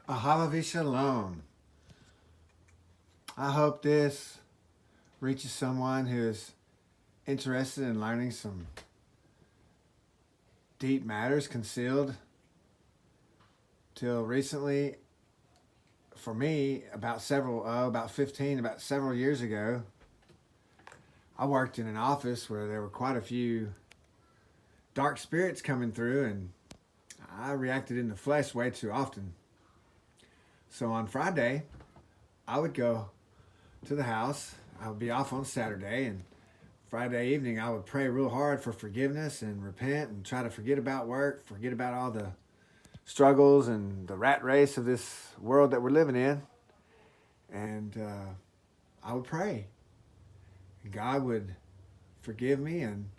Ahava Shalom. I hope this reaches someone who is interested in learning some deep matters concealed till recently. For me, about several years ago, I worked in an office where there were quite a few dark spirits coming through, and I reacted in the flesh way too often. So on Friday, I would go to the house. I would be off on Saturday, and Friday evening I would pray real hard for forgiveness and repent and try to forget about work, forget about all the struggles and the rat race of this world that we're living in. And I would pray. And God would forgive me, and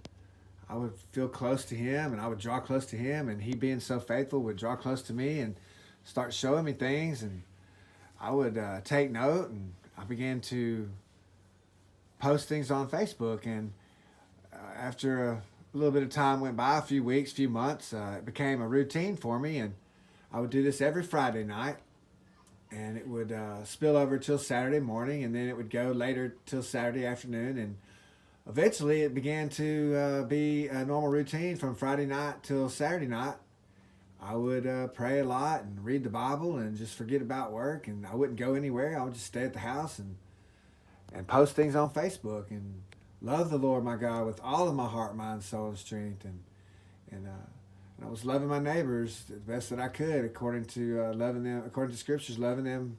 I would feel close to Him, and I would draw close to Him, and He, being so faithful, would draw close to me and start showing me things, and I would take note, and I began to post things on Facebook. And after a little bit of time went by, a few weeks, few months, it became a routine for me, and I would do this every Friday night, and it would spill over till Saturday morning, and then it would go later till Saturday afternoon, and eventually it began to be a normal routine from Friday night till Saturday night. I would pray a lot and read the Bible and just forget about work, and I wouldn't go anywhere. I would just stay at the house and post things on Facebook and love the Lord my God with all of my heart, mind, soul, and strength. And I was loving my neighbors the best that I could, according to loving them, according to Scriptures, loving them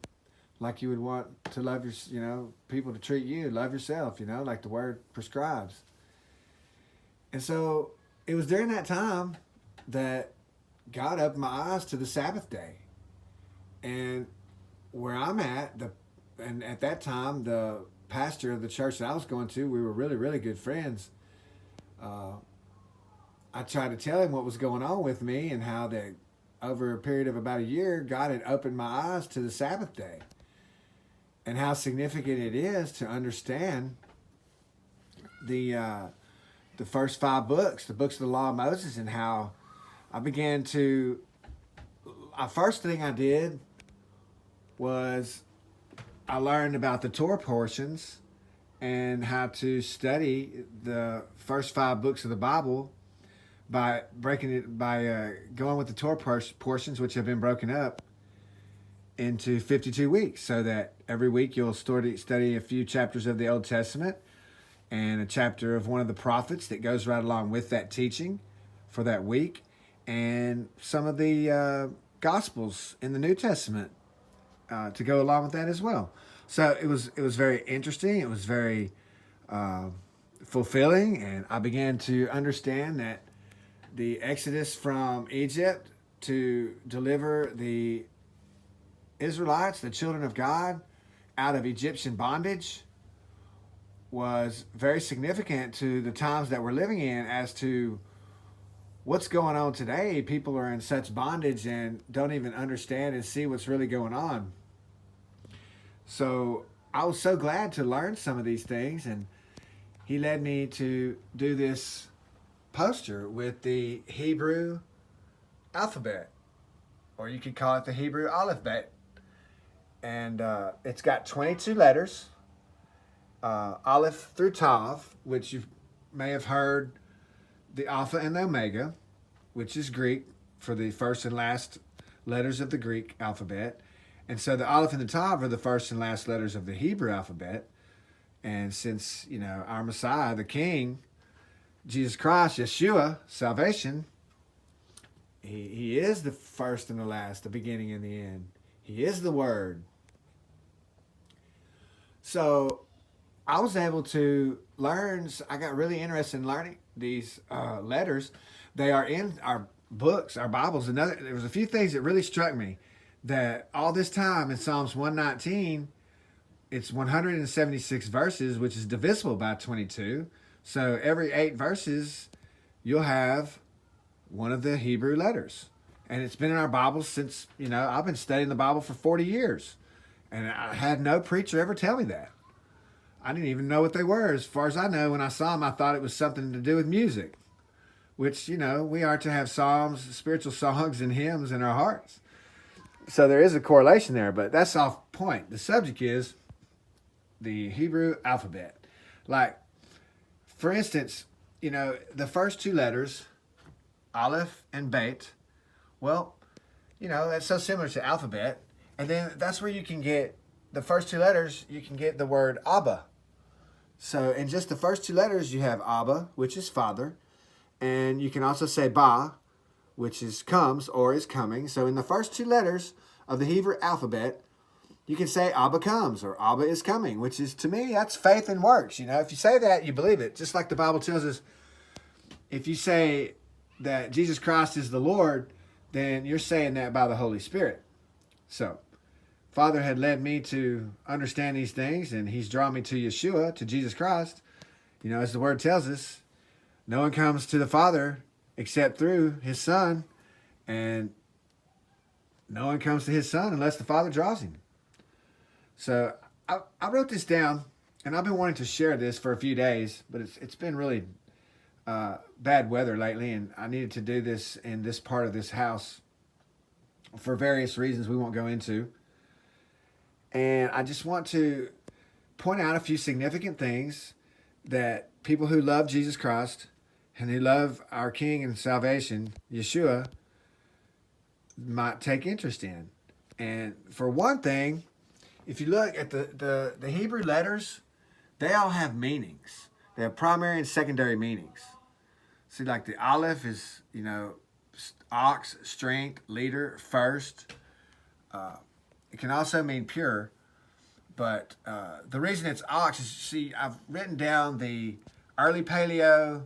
like you would want to love your, people to treat you. Love yourself, like the Word prescribes. And so it was during that time that God opened my eyes to the Sabbath day. And where I'm and at that time, the pastor of the church that I was going to, we were really, really good friends. I tried to tell him what was going on with me and how that over a period of about a year, God had opened my eyes to the Sabbath day and how significant it is to understand the first 5 books, the books of the law of Moses, and how I began to, first thing I did was I learned about the Torah portions and how to study the first 5 books of the Bible by going with the Torah portions, which have been broken up into 52 weeks, so that every week you'll study a few chapters of the Old Testament and a chapter of one of the prophets that goes right along with that teaching for that week, and some of the Gospels in the New Testament to go along with that as well. So it was very interesting. It was very fulfilling, and I began to understand that the Exodus from Egypt to deliver the Israelites, the children of God, out of Egyptian bondage was very significant to the times that we're living in as to what's going on today. People are in such bondage and don't even understand and see what's really going on. So I was so glad to learn some of these things, and he led me to do this poster with the Hebrew alphabet, or you could call it the Hebrew Aleph Beit. And it's got 22 letters, Aleph through Tav, which you may have heard the Alpha and the Omega, which is Greek for the first and last letters of the Greek alphabet. And so the Aleph and the Tav are the first and last letters of the Hebrew alphabet. And since, our Messiah, the King, Jesus Christ, Yeshua, salvation, he is the first and the last, the beginning and the end. He is the Word. So I was able to learn. I got really interested in learning these letters. They are in our books, our Bibles. There was a few things that really struck me. That all this time in Psalms 119, it's 176 verses, which is divisible by 22. So every 8 verses, you'll have one of the Hebrew letters. And it's been in our Bibles since, I've been studying the Bible for 40 years. And I had no preacher ever tell me that. I didn't even know what they were. As far as I know, when I saw them, I thought it was something to do with music. Which, we are to have psalms, spiritual songs, and hymns in our hearts. So there is a correlation there, but that's off point. The subject is the Hebrew alphabet. Like, for instance, the first two letters, Aleph and Beit, well, that's so similar to alphabet. And then that's where you can get the first two letters, you can get the word Abba. So in just the first two letters, you have Abba, which is father. And you can also say Ba, which is comes or is coming. So in the first two letters of the Hebrew alphabet, you can say Abba comes or Abba is coming, which is, to me, that's faith and works. If you say that, you believe it. Just like the Bible tells us, if you say that Jesus Christ is the Lord, then you're saying that by the Holy Spirit. So, Father had led me to understand these things, and he's drawn me to Yeshua, to Jesus Christ. As the word tells us, no one comes to the Father except through his Son, and no one comes to his Son unless the Father draws him. So I wrote this down, and I've been wanting to share this for a few days, but it's been really bad weather lately, and I needed to do this in this part of this house for various reasons we won't go into. And I just want to point out a few significant things that people who love Jesus Christ and who love our King and salvation, Yeshua, might take interest in. And for one thing, if you look at the Hebrew letters, they all have meanings. They have primary and secondary meanings. See, like the Aleph is, ox, strength, leader, first. It can also mean pure. But the reason it's ox is, see, I've written down the early Paleo,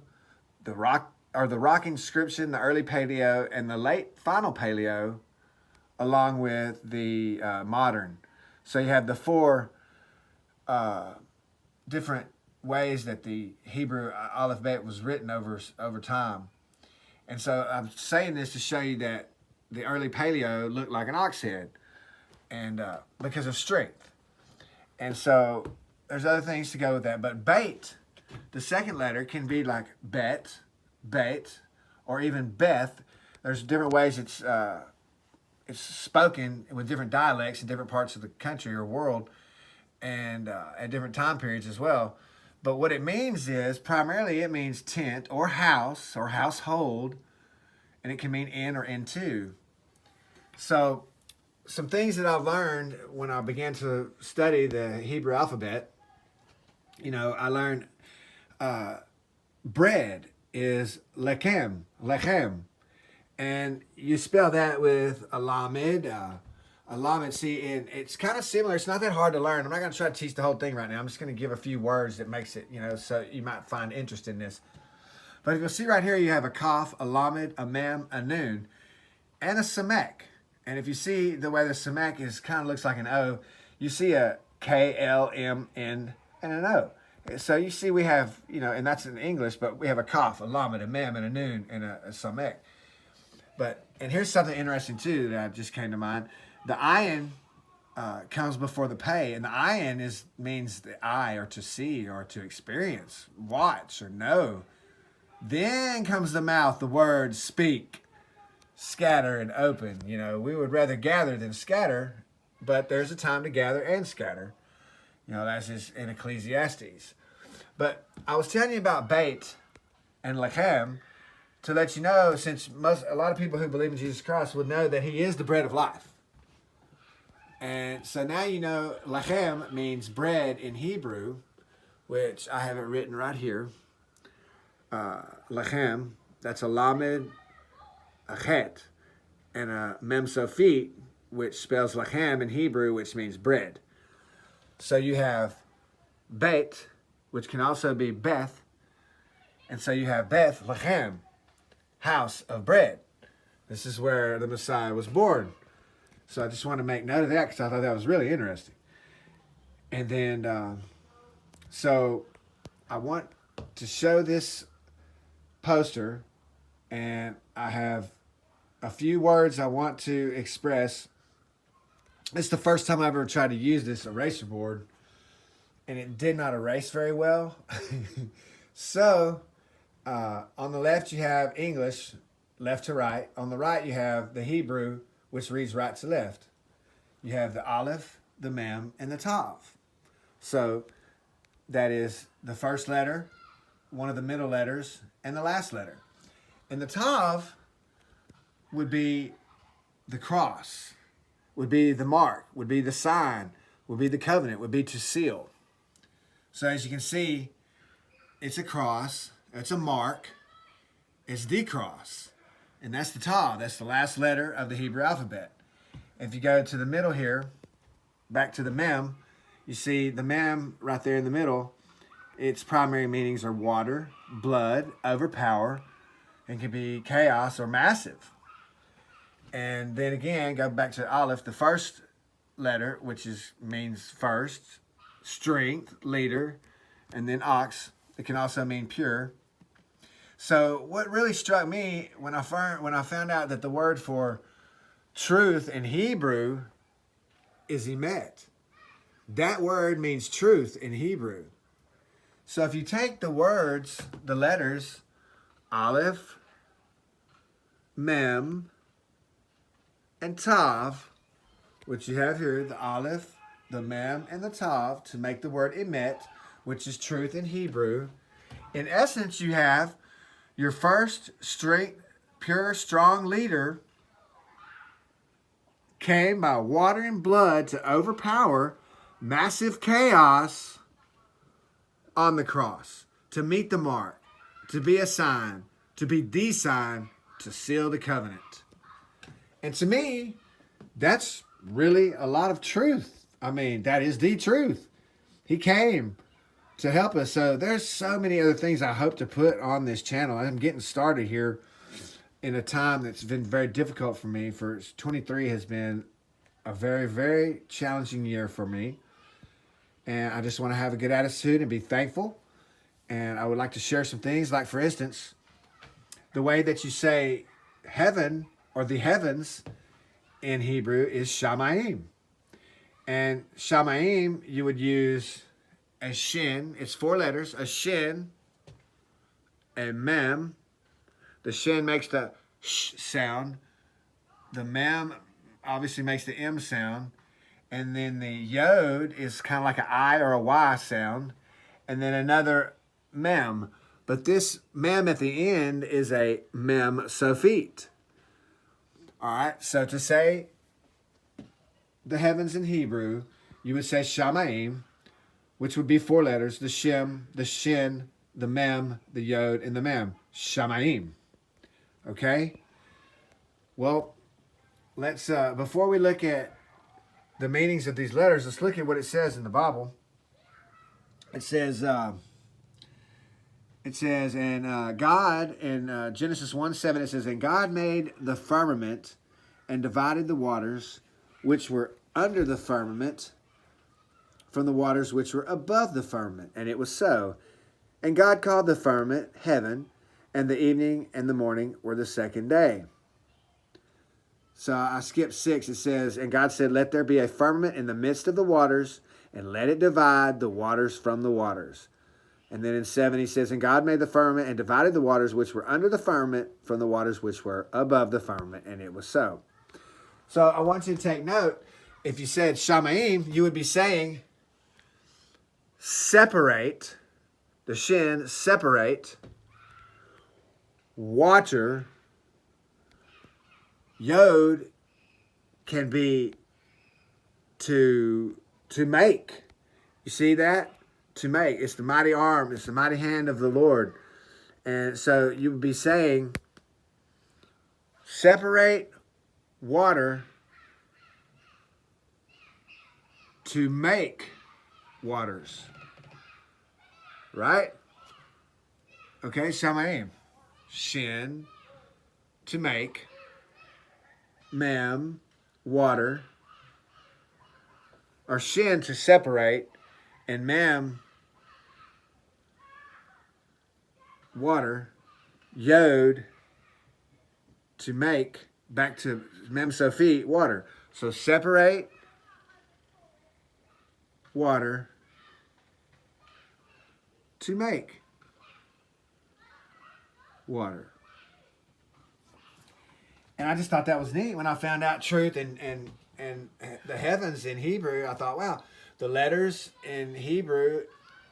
the rock inscription, the early Paleo, and the late final Paleo, along with the modern. So you have the four different ways that the Hebrew Aleph Beit was written over time. And so I'm saying this to show you that the early Paleo looked like an ox head, and because of strength. And so there's other things to go with that. But Beit, the second letter, can be like Bet, Beit, or even Beth. There's different ways it's spoken with different dialects in different parts of the country or world, and at different time periods as well. But what it means is, primarily it means tent or house or household, and it can mean in or into. So some things that I've learned when I began to study the Hebrew alphabet, I learned bread is lechem. And you spell that with a lamed. See, and it's kind of similar. It's not that hard to learn. I'm not going to try to teach the whole thing right now. I'm just going to give a few words that makes it, so you might find interest in this. But if you'll see right here, you have a kaf, a lamed, a mem, a nun, and a samek. And if you see the way the samek is kind of looks like an O, you see a K, L, M, N, and an O. So you see we have, and that's in English, but we have a kaf, a lamed, a mem, and a nun, and a samek. And here's something interesting too that just came to mind. The ayin comes before the pay, and the ayin means the eye, or to see, or to experience, watch, or know. Then comes the mouth, the word speak, scatter, and open. We would rather gather than scatter, but there's a time to gather and scatter. That's just in Ecclesiastes. But I was telling you about Beit and Lechem to let you know, since a lot of people who believe in Jesus Christ would know that he is the bread of life. And so now Lechem means bread in Hebrew, which I have it written right here. Lechem, that's a lamed, a chet, and a mem sofit, which spells Lechem in Hebrew, which means bread. So you have Beit, which can also be Beth, and so you have Beth Lechem, house of bread. This is where the Messiah was born. So I just want to make note of that because I thought that was really interesting. And then, so I want to show this poster, and I have a few words I want to express. It's the first time I ever tried to use this eraser board, and it did not erase very well. So, on the left you have English, left to right. On the right you have the Hebrew, which reads right to left. you have the Aleph, the Mem, and the Tav. So that is the first letter, one of the middle letters, and the last letter. And the Tav would be the cross, would be the mark, would be the sign, would be the covenant, would be to seal. So as you can see, it's a cross, it's a mark, it's the cross. And that's the Tav, that's the last letter of the Hebrew alphabet. If you go to the middle here, back to the Mem, you see the Mem right there in the middle. Its primary meanings are water, blood, overpower, and can be chaos or massive. And then again, go back to Aleph, the first letter, which means first, strength, leader, and then ox. It can also mean pure. So what really struck me when I found out that the word for truth in Hebrew is emet. That word means truth in Hebrew. So if you take the words, the letters, Aleph, Mem, and Tav, which you have here, the Aleph, the Mem, and the Tav, to make the word emet, which is truth in Hebrew, in essence you have your first straight, pure, strong leader came by water and blood to overpower massive chaos on the cross, to meet the mark, to be a sign, to be the sign, to seal the covenant. And to me, that's really a lot of truth. I mean, that is the truth. He came to help us. So there's so many other things I hope to put on this channel. I'm getting started here in a time that's been very difficult for me. For 23 has been a very, very challenging year for me. And I just want to have a good attitude and be thankful. And I would like to share some things, like for instance, the way that you say heaven or the heavens in Hebrew is shamayim. And shamayim, you would use a shin. It's 4 letters, a shin, a mem. The shin makes the sh sound. The mem obviously makes the m sound. And then the yod is kind of like an I or a Y sound. And then another mem. But this mem at the end is a mem sophit. All right, so to say the heavens in Hebrew, you would say shamayim, which would be 4 letters, the shem, the shin, the mem, the yod, and the mem. Shamayim. Okay? Well, let's, before we look at the meanings of these letters, let's look at what it says in the Bible. It says, and God, in Genesis 1:7, it says, and God made the firmament and divided the waters which were under the firmament from the waters which were above the firmament. And it was so. And God called the firmament heaven, and the evening and the morning were the second day. So I skipped 6. It says, and God said, let there be a firmament in the midst of the waters, and let it divide the waters from the waters. And then in 7, he says, and God made the firmament and divided the waters which were under the firmament from the waters which were above the firmament. And it was so. So I want you to take note. If you said shamayim, you would be saying separate, the shin, separate, water. Yod can be to make. You see that? To make. It's the mighty arm. It's the mighty hand of the Lord. And so you would be saying, separate water to make waters. Right? Okay, shamayim. Shin, to make. Mem, water. Or shin, to separate. And mem, water. Yod, to make. Back to mem sophit, water. So separate, water, to make water. And I just thought that was neat when I found out truth and and the heavens in Hebrew, I thought, wow, the letters in Hebrew,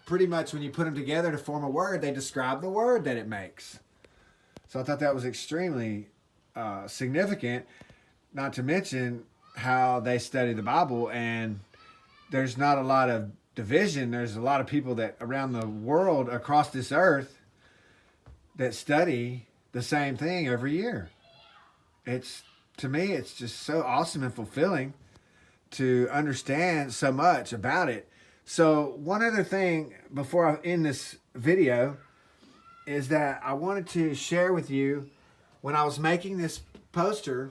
pretty much when you put them together to form a word, they describe the word that it makes. So I thought that was extremely significant, not to mention how they study the Bible, and there's not a lot of division. There's a lot of people that around the world, across this earth, that study the same thing every year. To me, it's just so awesome and fulfilling to understand so much about it. So one other thing before I end this video is that I wanted to share with you, when I was making this poster,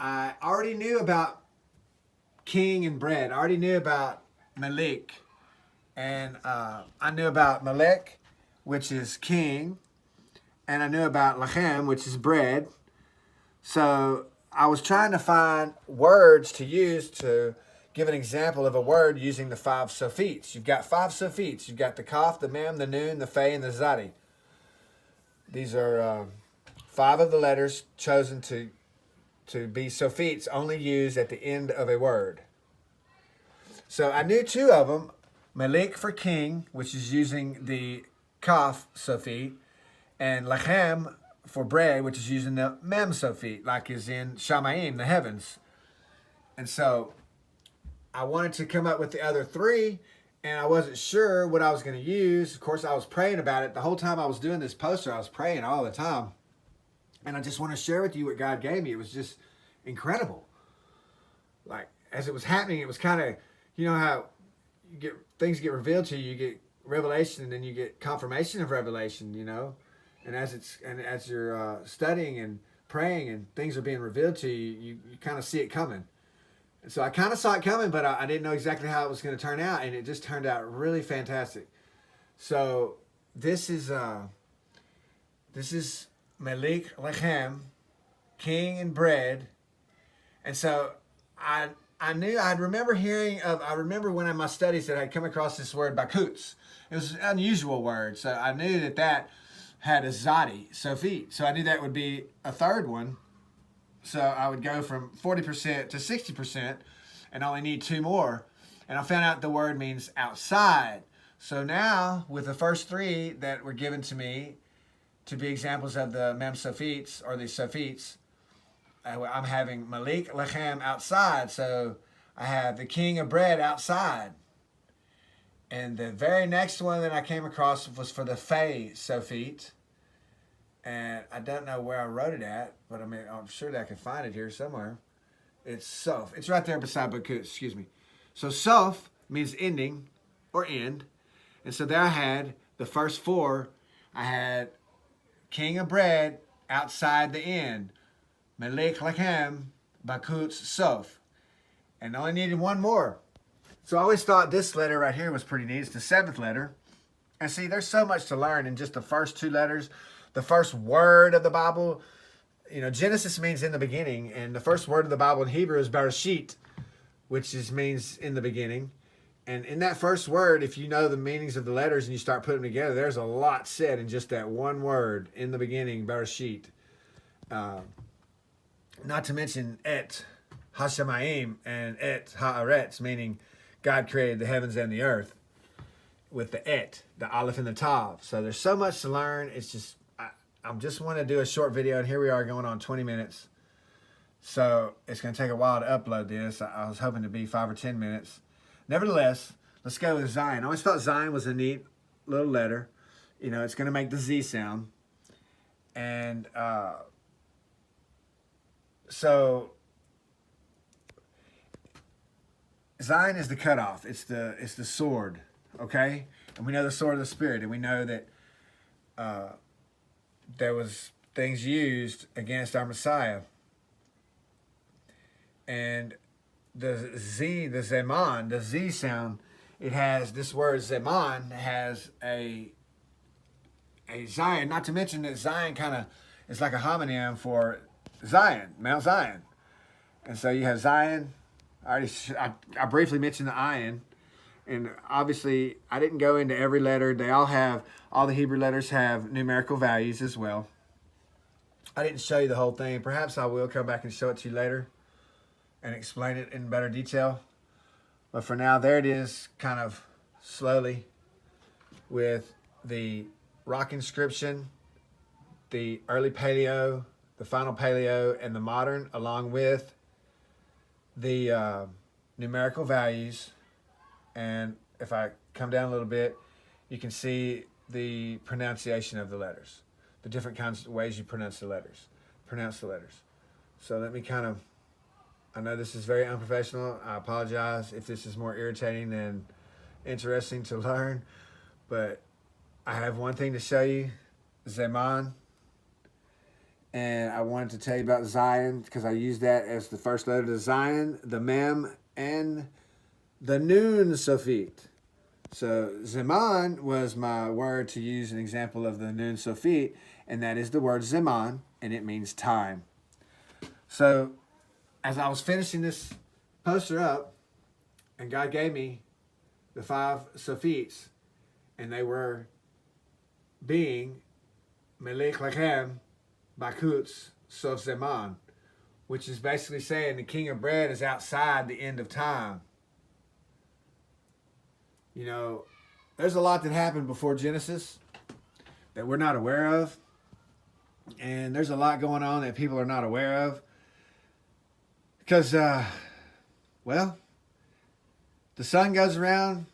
I already knew about king and bread. I already knew about Melech. And I knew about Melech, which is king. And I knew about Lechem, which is bread. So I was trying to find words to use to give an example of a word using the 5 sophites. You've got 5 sophites. You've got the Kaf, the Mem, the Nun, the Fe, and the Zadi. These are 5 of the letters chosen to be sophites, only used at the end of a word. So I knew 2 of them, Melech for king, which is using the Kaf sophite, and Lechem for bread, which is using the Mem sophite, like is in Shamayim, the heavens. And so I wanted to come up with the other 3, and I wasn't sure what I was going to use. Of course, I was praying about it. The whole time I was doing this poster, I was praying all the time. And I just want to share with you what God gave me. It was just incredible. Like, as it was happening, it was kind of, you know how you get things get revealed to you. You get revelation, and then you get confirmation of revelation, you know. And as you're studying and praying and things are being revealed to you, you kind of see it coming. And so I kind of saw it coming, but I didn't know exactly how it was going to turn out, and it just turned out really fantastic. So this is Melech Lechem, king and bread. And so I remember when in my studies that I'd come across this word bakutz. It was an unusual word, so I knew that had a Zadi, sophite. So I knew that would be a 3rd one. So I would go from 40% to 60% and only need 2 more. And I found out the word means outside. So now, with the first 3 that were given to me to be examples of the Mem Sophites, or the Sophites, I'm having Melech Lechem outside. So I have the king of bread outside. And the very next one that I came across was for the Fe Sophite. And I don't know where I wrote it at, but I mean, I'm sure that I can find it here somewhere. It's Sof. It's right there beside Bakut, excuse me. So Sof means ending or end. And so there I had the first 4. I had king of bread outside the end. Melech Lechem, Bakut, Sof. And I only needed 1 more. So I always thought this letter right here was pretty neat. It's the 7th letter. And see, there's so much to learn in just the first 2 letters. The first word of the Bible, you know, Genesis means in the beginning. And the first word of the Bible in Hebrew is Bereshit, which means in the beginning. And in that first word, if you know the meanings of the letters and you start putting them together, there's a lot said in just that one word, in the beginning, Bereshit. Not to mention Et Hashemayim and Et Haaretz, meaning God created the heavens and the earth, with the Et, the Aleph and the Tav. So there's so much to learn. It's just, I just want to do a short video, and here we are going on 20 minutes. So it's going to take a while to upload this. I was hoping to be 5 or 10 minutes. Nevertheless, let's go with Zion. I always thought Zion was a neat little letter. You know, it's going to make the Z sound. And so Zion is the cutoff. It's the sword, okay? And we know the sword of the Spirit, and we know that there was things used against our Messiah. And the Z, the Zeman, the Z sound, it has, this word Zeman has a Zion, not to mention that Zion kind of is like a homonym for Zion, Mount Zion. And so you have Zion. I briefly mentioned the ayin, and obviously I didn't go into every letter. They all the Hebrew letters have numerical values as well. I didn't show you the whole thing. Perhaps I will come back and show it to you later. and explain it in better detail. But for now, there it is, kind of slowly, with the rock inscription, the early paleo, the final paleo, and the modern, along with the numerical values. And if I come down a little bit, you can see the pronunciation of the letters, the different kinds of ways you pronounce the letters. So let me kind of, I know this is very unprofessional. I apologize if this is more irritating than interesting to learn, but I have one thing to show you, Zeman. And I wanted to tell you about Zion because I used that as the first letter to Zion, the Mem, and the Nun Sofit. So Zeman was my word to use an example of the Nun Sofit, and that is the word Zeman, and it means time. So as I was finishing this poster up, and God gave me the 5 Sofits, and they were being Melech Lechem, Bakutz, Sof Zeman, which is basically saying the king of bread is outside the end of time. You know, there's a lot that happened before Genesis that we're not aware of. And there's a lot going on that people are not aware of. Because, well, the sun goes around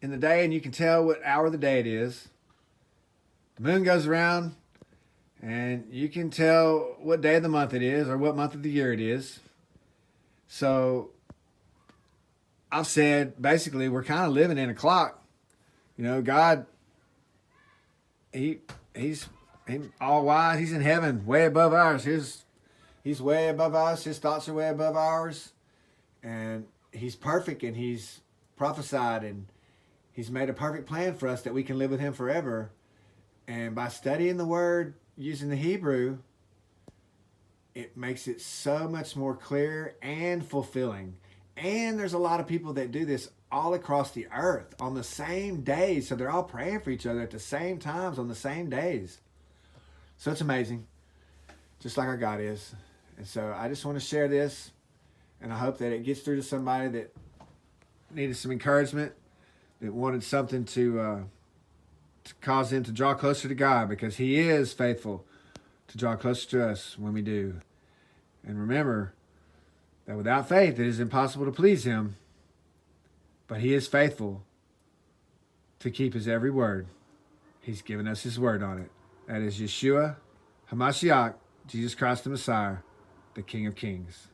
in the day and you can tell what hour of the day it is. The moon goes around and you can tell what day of the month it is or what month of the year it is. So I've said, basically, we're kind of living in a clock. You know, God, he's all wise. He's in heaven, way above ours. He's way above us. His thoughts are way above ours. And he's perfect, and he's prophesied, and he's made a perfect plan for us that we can live with him forever. And by studying the word, using the Hebrew, it makes it so much more clear and fulfilling. And there's a lot of people that do this all across the earth on the same days. So they're all praying for each other at the same times on the same days. So it's amazing, just like our God is. And so I just want to share this, and I hope that it gets through to somebody that needed some encouragement, that wanted something to cause them to draw closer to God, because he is faithful to draw closer to us when we do. And remember that without faith it is impossible to please him, but he is faithful to keep his every word. He's given us his word on it. That is Yeshua, HaMashiach, Jesus Christ the Messiah, the King of Kings.